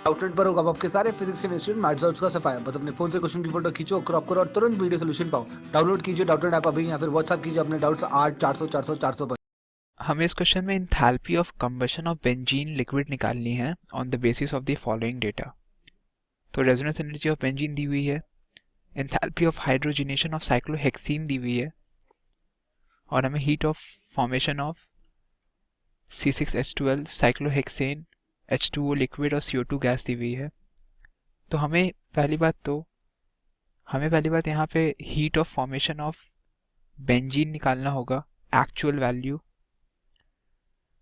Outlet पर होगा आपके सारे फिजिक्स के इंस्टीट्यूट मैथ्स और उसका सफाया। बस अपने फोन से क्वेश्चन की फोटो खींचो, क्रॉप करो और तुरंत वीडियो सोल्यूशन पाओ। डाउनलोड कीजिए डाउटनेट ऐप अभी या फिर व्हाट्सएप कीजिए अपने डाउट्स 8 400 400 400 पर। हमें इस क्वेश्चन में enthalpy of combustion of benzene liquid निकालनी है on the basis of the following data. तो रेजोनेंस एनर्जी ऑफ बेंजीन दी हुई है, enthalpy of hydrogenation of cyclohexene दी हुई है, और हमें heat of formation of C6H12 cyclohexane H2O liquid और CO2 गैस दी हुई है। तो हमें पहली बात यहाँ पे heat of formation of benzene निकालना होगा, एक्चुअल वैल्यू।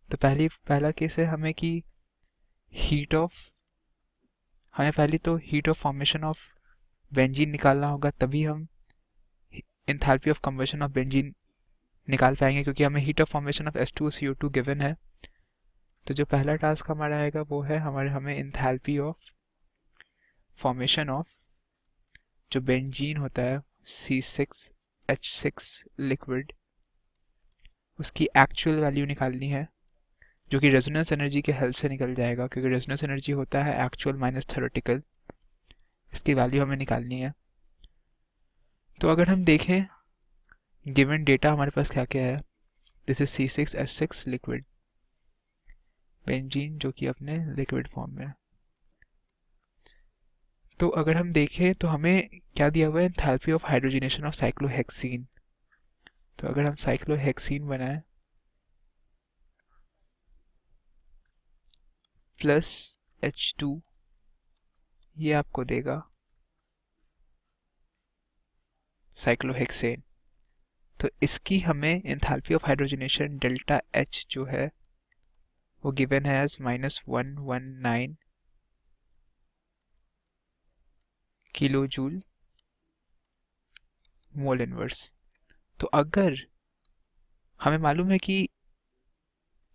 तो पहला केस है हमें कि पहले तो heat of formation of benzene निकालना होगा, तभी हम enthalpy of combustion of benzene निकाल पाएंगे, क्योंकि हमें heat of formation of H2CO2 given है। तो जो पहला टास्क हमारा आएगा वो है हमें एंथैल्पी ऑफ फॉर्मेशन ऑफ जो बेंजीन होता है C6H6 लिक्विड, उसकी एक्चुअल वैल्यू निकालनी है, जो कि रेजोनेंस एनर्जी के हेल्प से निकल जाएगा, क्योंकि रेजोनेंस एनर्जी होता है एक्चुअल माइनस थ्योरेटिकल। इसकी वैल्यू हमें निकालनी है। तो अगर हम देखें गिवन डेटा हमारे पास क्या क्या है, this is C6H6 liquid benzene जो कि अपने लिक्विड फॉर्म में है। तो अगर हम देखें तो हमें क्या दिया हुआ है, enthalpy of hydrogenation of cyclohexene. तो अगर हम साइक्लोहेक्सीन बनाएं प्लस H2, ये आपको देगा साइक्लोहेक्सेन। तो इसकी हमें enthalpy of hydrogenation delta H जो है वो गिवन है as -119 kilo joule mole inverse. तो अगर हमें मालूम है कि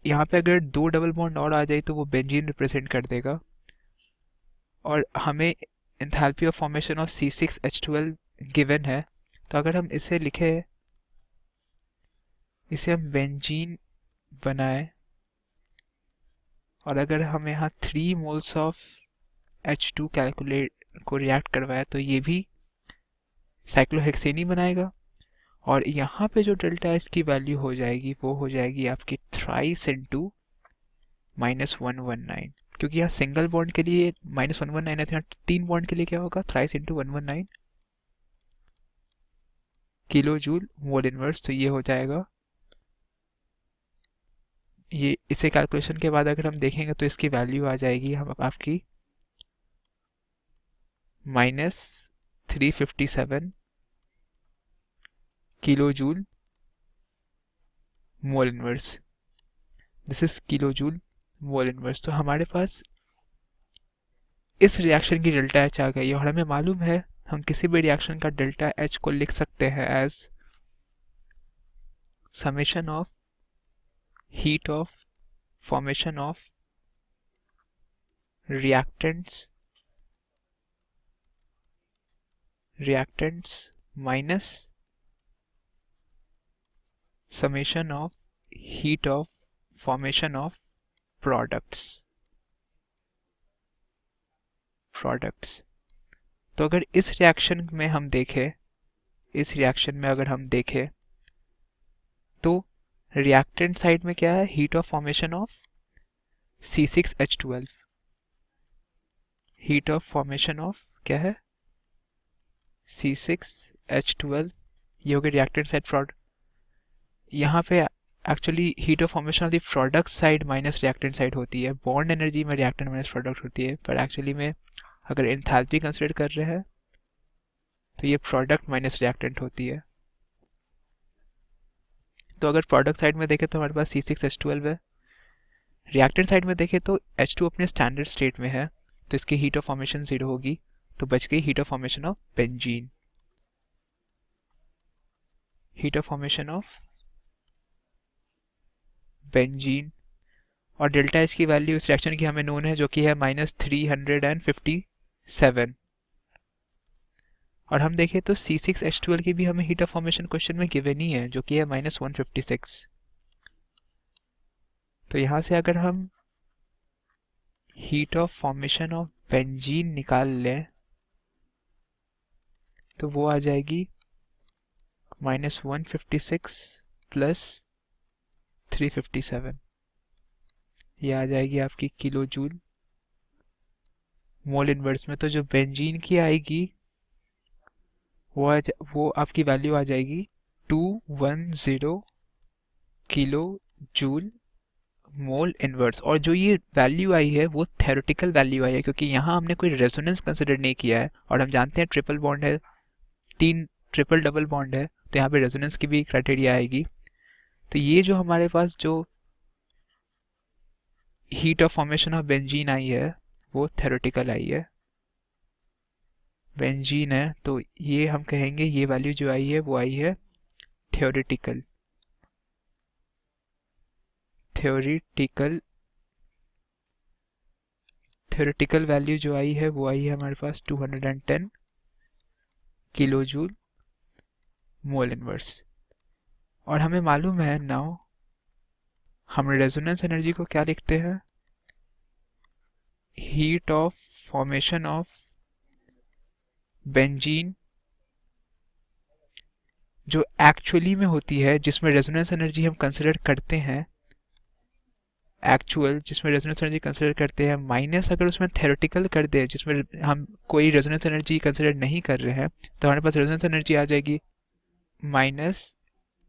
यहाँ पे अगर 2 डबल बॉन्ड और आ जाए तो वो बेंजीन रिप्रेजेंट कर देगा, और हमें enthalpy of formation of C6H12 given है। तो अगर हम इसे लिखे, इसे हम बेंजीन बनाए, और अगर हम यहाँ 3 मोल्स ऑफ H2 कैलकुलेट को रिएक्ट करवाया तो ये भी साइक्लोहेक्सेन ही बनाएगा। और यहाँ पे जो डेल्टा एच की वैल्यू हो जाएगी वो हो जाएगी आपकी थ्राइस इंटू -119, क्योंकि यहाँ सिंगल बॉन्ड के लिए -119 है, तो यहाँ 3 बॉन्ड के लिए क्या होगा, thrice into 119 kilo joule mole inverse. तो ये हो जाएगा, ये इसे कैलकुलेशन के बाद अगर हम देखेंगे तो इसकी वैल्यू आ जाएगी हम आपकी -357 kilo joule mole inverse. This is kilo joule mole inverse. तो हमारे पास इस रिएक्शन की डेल्टा एच आ गई, और हमें मालूम है हम किसी भी रिएक्शन का डेल्टा एच को लिख सकते हैं as summation of heat of formation of reactants minus summation of heat of formation of products. तो अगर इस रिएक्शन में हम देखें, तो रिएक्टेंट साइड में क्या है, heat of formation of C6H12, heat of formation of क्या है C6H12, ये हो गया रिएक्टेंट साइड प्रोडक्ट। यहाँ पे actually heat of formation of the product side minus reactant side होती है, बॉन्ड एनर्जी में रिएक्टेंट माइनस प्रोडक्ट होती है, पर एक्चुअली में अगर एंथैल्पी कंसिडर कर रहे हैं तो ये प्रोडक्ट माइनस रिएक्टेंट होती है। तो अगर प्रोडक्ट साइड में देखें तो हमारे पास C6H12 है, रिएक्टेंट साइड में देखें तो H2 अपने स्टैंडर्ड स्टेट में है, तो इसकी हीट ऑफ फॉर्मेशन 0 होगी, तो बच गई heat of formation of benzene. और डेल्टा एच की वैल्यू इस रिएक्शन की हमें नोन है, जो कि है -357। और हम देखें तो C6H12 की भी हमें हीट ऑफ फॉर्मेशन क्वेश्चन में गिवन ही है, जो कि है -156। तो यहाँ से अगर हम heat of formation of benzene निकाल लें तो वो आ जाएगी -156 प्लस 357, ये आ जाएगी आपकी किलो जूल मोल इनवर्स में। तो जो बेंजीन की आएगी वो आपकी वैल्यू आ जाएगी 210 किलो जूल मोल इनवर्स। और जो ये वैल्यू आई है वो थ्योरेटिकल वैल्यू आई है, क्योंकि यहाँ हमने कोई रेजोनेंस कंसिडर नहीं किया है, और हम जानते हैं ट्रिपल बॉन्ड है, 3 ट्रिपल डबल बॉन्ड है, तो यहाँ पे रेजोनेंस की भी क्राइटेरिया आएगी। तो ये जो हमारे पास जो heat of formation of benzene आई है वो थ्योरेटिकल आई है, बेंजीन है, तो ये हम कहेंगे ये वैल्यू जो आई है वो आई है थ्योरेटिकल। थ्योरेटिकल वैल्यू जो आई है वो आई है हमारे पास 210 किलो जूल मोल इनवर्स। और हमें मालूम है नाउ हम रेजोनेंस एनर्जी को क्या लिखते हैं, heat of formation of benzene जो एक्चुअली में होती है, जिसमें रेजोनेंस एनर्जी हम कंसिडर करते हैं, एक्चुअल जिसमें रेजोनेंस एनर्जी कंसिडर करते हैं, माइनस अगर उसमें थ्योरेटिकल कर दे जिसमें हम कोई रेजोनेंस एनर्जी कंसिडर नहीं कर रहे हैं, तो हमारे पास रेजोनेंस एनर्जी आ जाएगी minus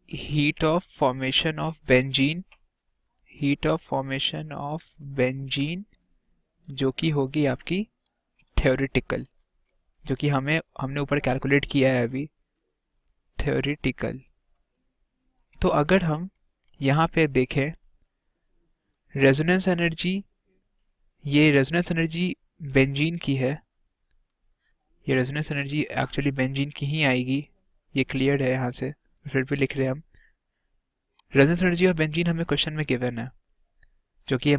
heat of formation of benzene, heat of formation of benzene जो कि होगी आपकी थ्योरेटिकल, जो कि हमने ऊपर कैलकुलेट किया है अभी, थ्योरेटिकल। तो अगर हम यहाँ पे देखें रेजोनेंस एनर्जी, ये रेजोनेंस एनर्जी बेंजीन की है, ये रेजोनेंस एनर्जी एक्चुअली बेंजीन की ही आएगी, ये क्लियर है यहाँ से, फिर भी लिख रहे हैं हम। रेजोनेंस एनर्जी ऑफ बेंजीन हमें क्वेश्चन में गिवन है जो कि है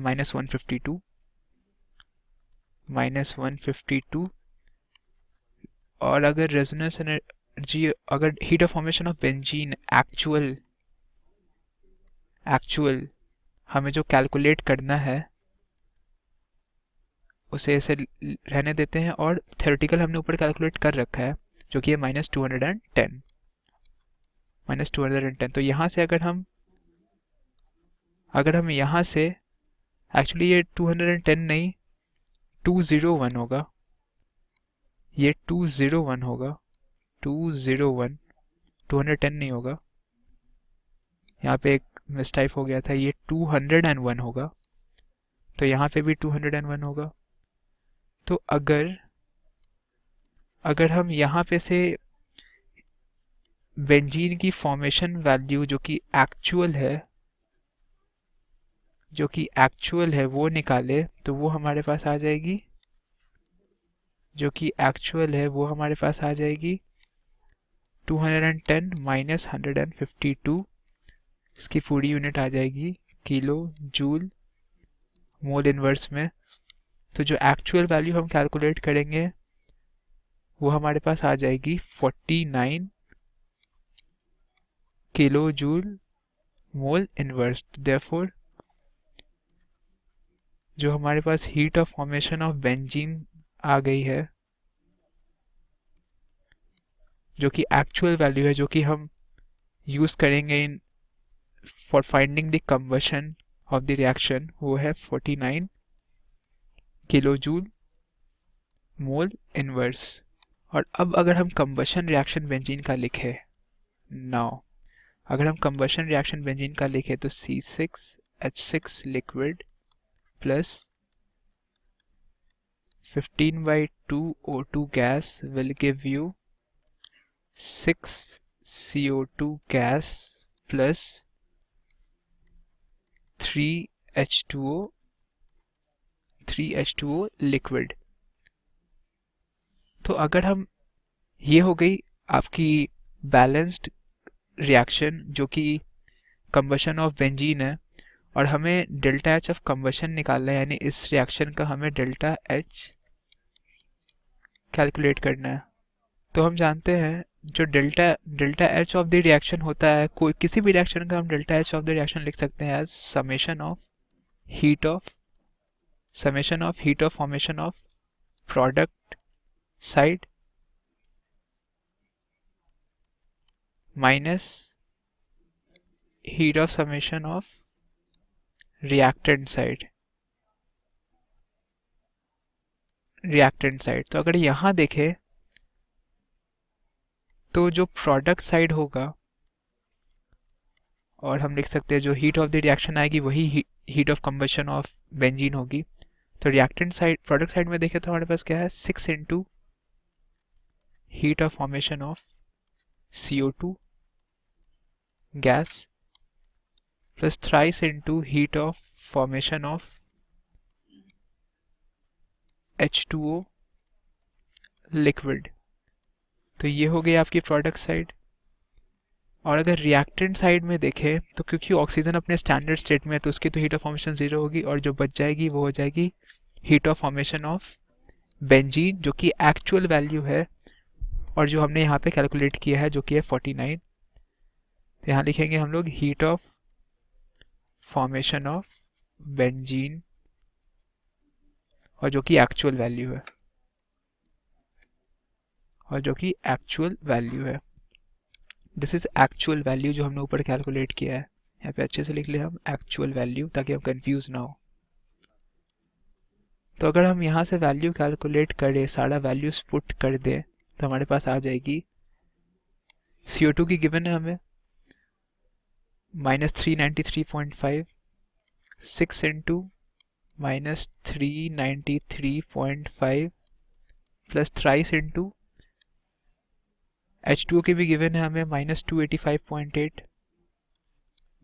-152, और अगर रेजोनेंस एनर्जी, अगर heat of formation of benzene actual हमें जो कैलकुलेट करना है उसे ऐसे रहने देते हैं, और थ्योरेटिकल हमने ऊपर कैलकुलेट कर रखा है जो कि है -210। तो यहाँ से अगर हम यहाँ से एक्चुअली ये 210 नहीं 201 होगा, ये 201 होगा, 201, 210 नहीं होगा, यहाँ पे एक मिसटाइप हो गया था, ये 201 होगा, तो यहाँ पे भी 201 होगा। तो अगर हम यहाँ पे से बेंजीन की फॉर्मेशन वैल्यू जो कि एक्चुअल है वो निकाले, तो वो हमारे पास आ जाएगी, जो कि एक्चुअल है वो हमारे पास आ जाएगी 210 माइनस 152, इसकी पूरी यूनिट आ जाएगी किलो जूल मोल इनवर्स में। तो जो एक्चुअल वैल्यू हम कैलकुलेट करेंगे वो हमारे पास आ जाएगी 49 kilo joule mole inverse. Therefore जो हमारे पास heat of formation of benzene आ गई है, जो कि एक्चुअल वैल्यू है, जो कि हम यूज करेंगे in for finding the combustion of the reaction, वो है 49 किलो जूल मोल इनवर्स। और अब अगर हम कंबशन रिएक्शन बेंजीन का लिखे नाउ, अगर हम कंबशन रिएक्शन बेंजीन का लिखे तो C6H6 liquid plus 15/2 O2 gas will give you 6 CO2 gas plus 3 H2O liquid. तो अगर हम, ये हो गई आपकी बैलेंस्ड रिएक्शन जो कि कंबशन ऑफ बेंजीन है, और हमें डेल्टा एच ऑफ कंबशन निकालना है, यानी इस रिएक्शन का हमें डेल्टा एच कैलकुलेट करना है। तो हम जानते हैं जो delta H of the reaction होता है, कोई किसी भी रिएक्शन का हम delta H of the reaction लिख सकते हैं as summation of heat of summation of heat of formation of product side minus heat of summation of reactant side. तो अगर यहाँ देखें तो जो प्रोडक्ट साइड होगा, और हम लिख सकते हैं जो हीट ऑफ द रिएक्शन आएगी वही heat of combustion of benzene होगी. तो रिएक्टेंट साइड, प्रोडक्ट साइड में देखें तो हमारे पास क्या है, 6 into heat of formation of CO2 gas plus thrice into heat of formation of H2O liquid. तो ये हो गई आपकी प्रोडक्ट साइड. और अगर रिएक्टेंट साइड में देखें तो क्योंकि ऑक्सीजन अपने स्टैंडर्ड स्टेट में है तो उसकी तो हीट ऑफ फॉर्मेशन 0 होगी, और जो बच जाएगी वो हो जाएगी heat of formation of benzene, जो कि एक्चुअल वैल्यू है और जो हमने यहाँ पे कैलकुलेट किया है जो कि है 49. तो यहाँ लिखेंगे हम लोग heat of formation of benzene, और जो कि एक्चुअल वैल्यू है, दिस इज एक्चुअल वैल्यू जो हमने ऊपर कैलकुलेट किया है. यहाँ पे अच्छे से लिख ले हम एक्चुअल वैल्यू, ताकि हम कंफ्यूज ना हो. तो अगर हम यहाँ से वैल्यू कैलकुलेट करें, सारा वैल्यूज पुट कर दें, तो हमारे पास आ जाएगी CO2 की गिवन है हमें -393.5, 6 into -393.5 plus thrice into H2O की भी गिवन है हमें -285.8,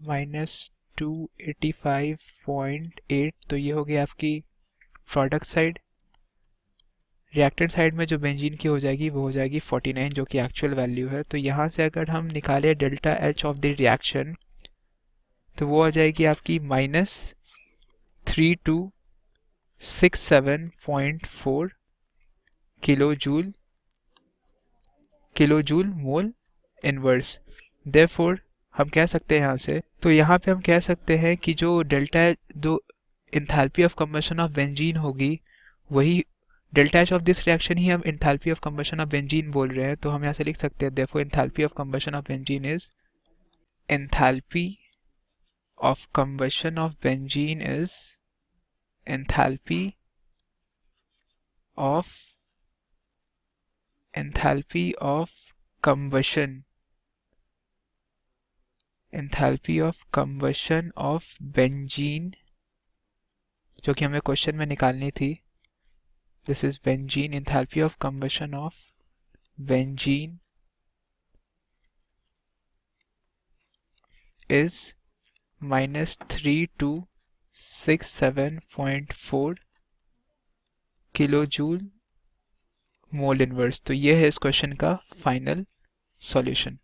-285.8. तो ये हो गई आपकी प्रोडक्ट साइड. रिएक्टेंट साइड में जो बेंजीन की हो जाएगी वो हो जाएगी 49, जो कि एक्चुअल वैल्यू है. तो यहाँ से अगर हम निकालें delta H of the reaction तो वो आ जाएगी आपकी -3267.4 किलोजूल मोल इनवर्स. देयरफॉर हम कह सकते हैं यहाँ से, तो यहाँ पे हम कह सकते हैं कि जो डेल्टा, जो enthalpy of combustion of benzene होगी, वही delta H of this reaction ही हम enthalpy of combustion of benzene बोल रहे हैं. तो हम यहाँ से लिख सकते हैं therefore enthalpy of combustion of benzene is enthalpy of combustion of benzene is enthalpy of combustion of benzene, जो कि हमें क्वेश्चन में निकालनी थी. This is benzene. Enthalpy of combustion of benzene is -3267.4 kilojoule mole inverse. तो ये है इस क्वेश्चन का फाइनल सॉल्यूशन.